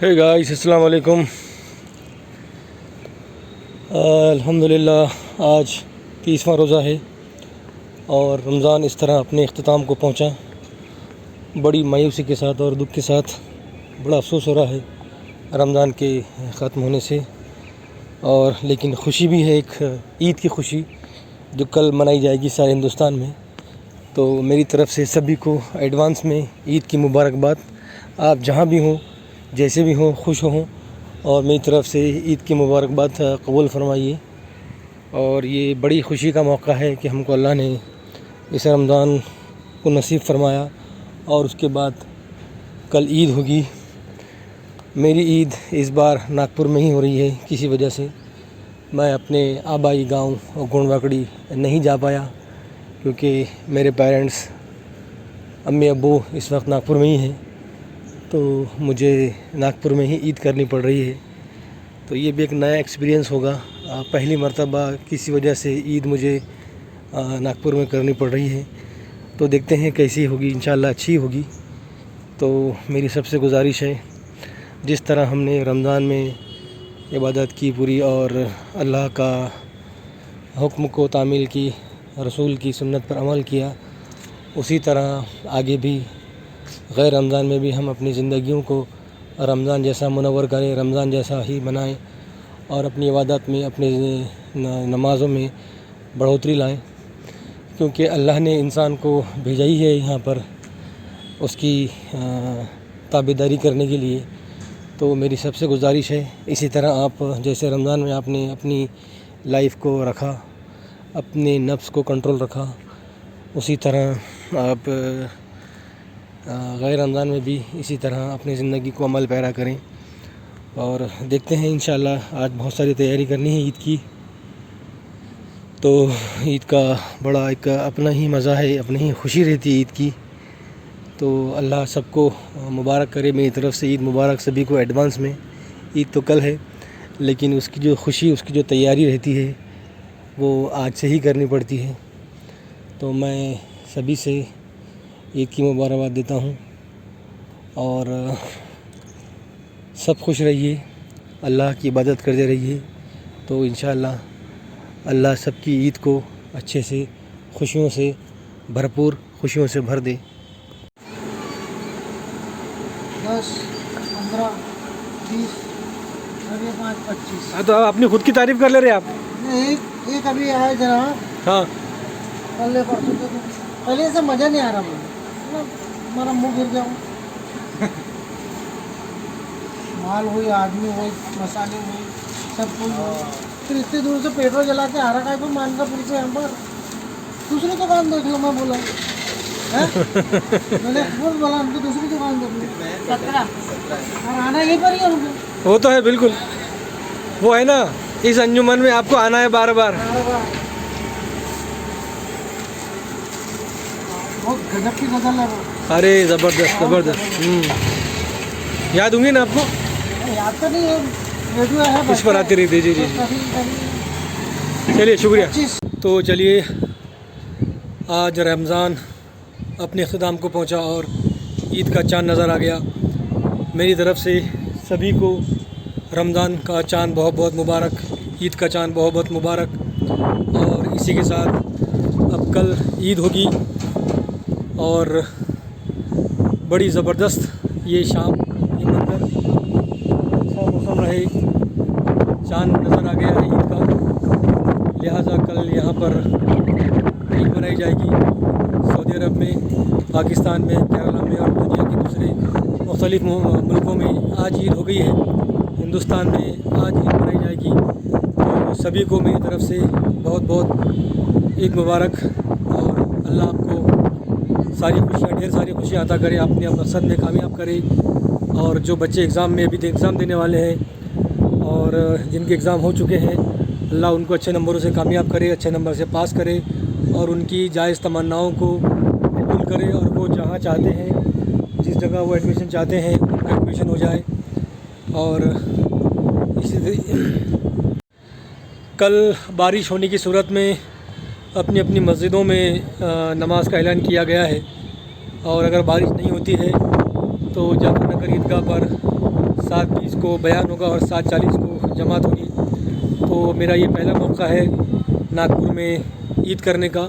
Hey guys, अस्सलाम वालेकुम। अल्हम्दुलिल्लाह आज 30वां रोज़ा है और रमज़ान इस तरह अपने अख्ताम को पहुंचा। बड़ी मायूसी के साथ और दुख के साथ बड़ा अफसोस हो रहा है रमज़ान के ख़त्म होने से, और लेकिन खुशी भी है, एक ईद की खुशी जो कल मनाई जाएगी सारे हिंदुस्तान में। तो मेरी तरफ़ से सभी को एडवांस में ईद की मुबारकबाद। आप जहाँ भी हों, जैसे भी हों, खुश हों, और मेरी तरफ़ से ईद की मुबारकबाद कबूल फरमाइए। और ये बड़ी खुशी का मौका है कि हमको अल्लाह ने इस रमज़ान को नसीब फरमाया और उसके बाद कल ईद होगी। मेरी ईद इस बार नागपुर में ही हो रही है। किसी वजह से मैं अपने आबाई गांव गुणवाकड़ी नहीं जा पाया क्योंकि मेरे पेरेंट्स अम्मी अब्बू इस वक्त नागपुर में ही हैं, तो मुझे नागपुर में ही ईद करनी पड़ रही है। तो ये भी एक नया एक्सपीरियंस होगा। पहली मर्तबा किसी वजह से ईद मुझे नागपुर में करनी पड़ रही है। तो देखते हैं कैसी होगी, इंशाल्लाह अच्छी होगी। तो मेरी सबसे गुजारिश है, जिस तरह हमने रमज़ान में इबादत की पूरी और अल्लाह का हुक्म को तामील की, रसूल की सुन्नत पर अमल किया, उसी तरह आगे भी गैर रमज़ान में भी हम अपनी ज़िंदगियों को रमज़ान जैसा मुनव्वर करें, रमज़ान जैसा ही बनाएं और अपनी इबादत में, अपने नमाज़ों में बढ़ोतरी लाएं। क्योंकि अल्लाह ने इंसान को भेजा ही है यहाँ पर उसकी ताबेदारी करने के लिए। तो मेरी सबसे गुजारिश है, इसी तरह आप जैसे रमज़ान में आपने अपनी लाइफ को रखा, अपने नफ्स को कंट्रोल रखा, उसी तरह आप गैर रमज़ान में भी इसी तरह अपनी ज़िंदगी को अमल पैरा करें। और देखते हैं इंशाल्लाह। आज बहुत सारी तैयारी करनी है ईद की। तो ईद का बड़ा एक अपना ही मज़ा है, अपनी ही खुशी रहती है ईद की। तो अल्लाह सबको मुबारक करे। मेरी तरफ़ से ईद मुबारक सभी को एडवांस में। ईद तो कल है, लेकिन उसकी जो खुशी, उसकी जो तैयारी रहती है वो आज से ही करनी पड़ती है। तो मैं सभी से ईद की मुबारकबाद देता हूँ और सब खुश रहिए, अल्लाह की इबादत करते रहिए। तो इंशाअल्लाह अल्लाह सबकी ईद को अच्छे से, खुशियों से भरपूर, खुशियों से भर दे। 10, 15, 20, 5, 25। हाँ, तो आप अपनी खुद की तारीफ़ कर ले रहे आप। एक अभी आया जरा। हाँ, कल परसों तो पहले से मज़ा नहीं आ रहा मुझे, हमारा मुँह गिर गया। माल हुई, आदमी हुई, मसाले हुई, सब कुछ हुई। फिर इतनी दूर से पेट्रोल जला के आ रहा है, तो मानकापुर से यहाँ पर दूसरी दुकान देख लो। मैं बोला है मैंने बोला उनको दूसरी दुकान देख लो। 17 और आना यहीं पर ही है उनको। वो तो है बिल्कुल, वो है ना, इस अंजुमन में आपको आना है बार बार। बहुत गजब की गजल है वो। अरे ज़बरदस्त ज़बरदस्त। याद होंगी ना आपको? याद तो नहीं है, रेडियो है इस पर आती रही थी। जी जी जी, चलिए शुक्रिया। तो चलिए, आज रमज़ान अपने अख्ताम को पहुंचा और ईद का चाँद नज़र आ गया। मेरी तरफ़ से सभी को रमज़ान का चाँद बहुत बहुत मुबारक, ईद का चाँद बहुत बहुत मुबारक। और इसी के साथ अब कल ईद होगी और बड़ी ज़बरदस्त ये शाम, ये मंजर, अच्छा मौसम रहे, चाँद नज़र आ गया है ईद का। लिहाजा कल यहाँ पर ईद मनाई जाएगी। सऊदी अरब में, पाकिस्तान में, केरला में और दुनिया के दूसरे मुख्तलिफ़ मुल्कों में आज ईद हो गई है। हिंदुस्तान में आज ईद मनाई जाएगी। तो सभी को मेरी तरफ़ से बहुत बहुत ईद मुबारक और अल्लाह आपको सारी खुशियाँ, ढेर सारी खुशियाँ अता करे, अपने मकसद में कामयाब करे। और जो बच्चे एग्ज़ाम में अभी एग्ज़ाम देने वाले हैं और जिनके एग्ज़ाम हो चुके हैं, अल्लाह उनको अच्छे नंबरों से कामयाब करे, अच्छे नंबर से पास करे और उनकी जायज़ तमन्नाओं को कबूल करे और वो जहाँ चाहते हैं, जिस जगह वो एडमिशन चाहते हैं, उनका एडमिशन हो जाए। और इसी कल बारिश होने की सूरत में अपनी अपनी मस्जिदों में नमाज का ऐलान किया गया है। और अगर बारिश नहीं होती है तो जाफर नगर ईदगाह पर 7:20 को बयान होगा और 7:40 को जमात होगी। तो मेरा ये पहला मौका है नागपुर में ईद करने का।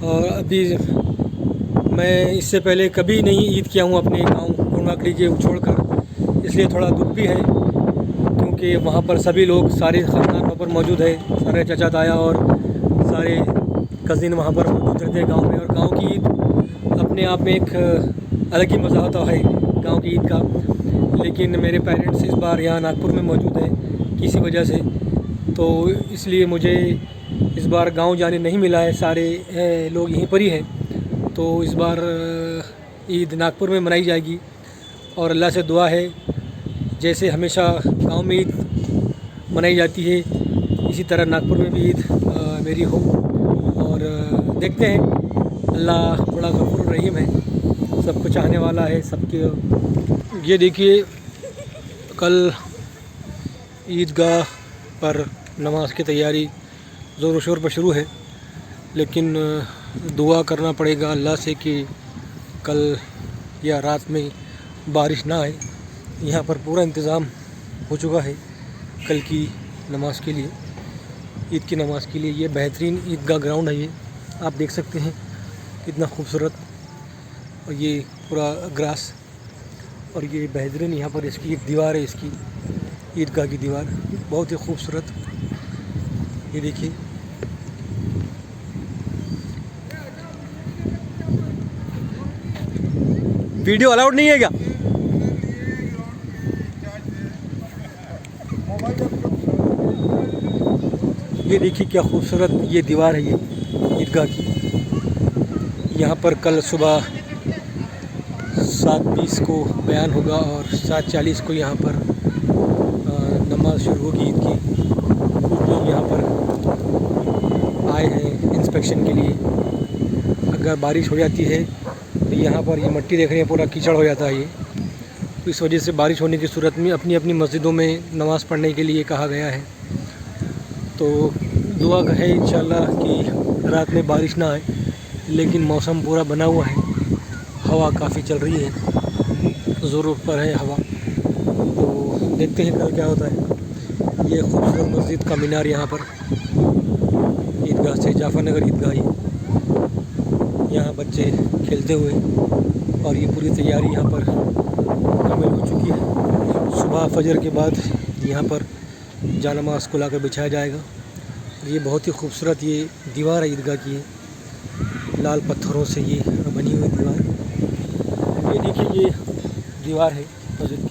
और अभी मैं इससे पहले कभी नहीं ईद किया हूँ अपने गांव कुर्माकली के छोड़कर, इसलिए थोड़ा दुख भी है क्योंकि वहाँ पर सभी लोग, सारे ख़ानदान वहाँ पर मौजूद है, सारे चाचा ताया और सारे कज़िन वहाँ पर मौजूद रहते हैं गांव में। और गांव की ईद अपने आप में एक अलग ही मज़ा होता है गांव की ईद का। लेकिन मेरे पेरेंट्स इस बार यहाँ नागपुर में मौजूद हैं किसी वजह से, तो इसलिए मुझे इस बार गांव जाने नहीं मिला है। सारे लोग यहीं पर ही हैं। तो इस बार ईद नागपुर में मनाई जाएगी और अल्लाह से दुआ है जैसे हमेशा गांव में ईद मनाई जाती है इसी तरह नागपुर में भी ईद मेरी हो। और देखते हैं, अल्लाह बड़ा गफूर रहीम है, सबको चाहने वाला है सबके। ये देखिए कल ईदगाह पर नमाज की तैयारी ज़ोर शोर पर शुरू है, लेकिन दुआ करना पड़ेगा अल्लाह से कि कल या रात में बारिश ना आए। यहाँ पर पूरा इंतज़ाम हो चुका है कल की नमाज के लिए, ईद की नमाज के लिए। ये बेहतरीन ईदगाह ग्राउंड है, ये आप देख सकते हैं कितना खूबसूरत। और ये पूरा ग्रास और ये बेहतरीन यहाँ पर इसकी एक दीवार है, इसकी ईदगाह की दीवार बहुत ही खूबसूरत। ये देखिए वीडियो अलाउड नहीं है क्या? ये देखिए क्या खूबसूरत ये दीवार है, ये ईदगाह की। यहाँ पर कल सुबह 7:20 को बयान होगा और 7:40 को यहाँ पर नमाज शुरू होगी ईद की। कुछ लोग यहाँ पर आए हैं इंस्पेक्शन के लिए। अगर बारिश हो जाती है तो यहाँ पर ये मट्टी देख रहे हैं पूरा कीचड़ हो जाता है ये, तो इस वजह से बारिश होने की सूरत में अपनी अपनी मस्जिदों में नमाज़ पढ़ने के लिए कहा गया है। तो दुआ है इंशाल्लाह कि रात में बारिश ना आए, लेकिन मौसम पूरा बना हुआ है, हवा काफ़ी चल रही है, ज़रूर पर है हवा। तो देखते हैं कल क्या होता है। ये खूबसूरत मस्जिद का मीनार यहाँ पर ईदगाह से, जाफरनगर ईदगाह ही, यहाँ बच्चे खेलते हुए। और ये पूरी तैयारी यहाँ पर मुकम्मल हो चुकी है। सुबह फजर के बाद यहाँ पर जानमाज़ को लाकर बिछाया जाएगा। ये बहुत ही खूबसूरत ये दीवार है ईदगाह की, लाल पत्थरों से ये बनी हुई दीवार। ये देखिए ये दीवार है मस्जिद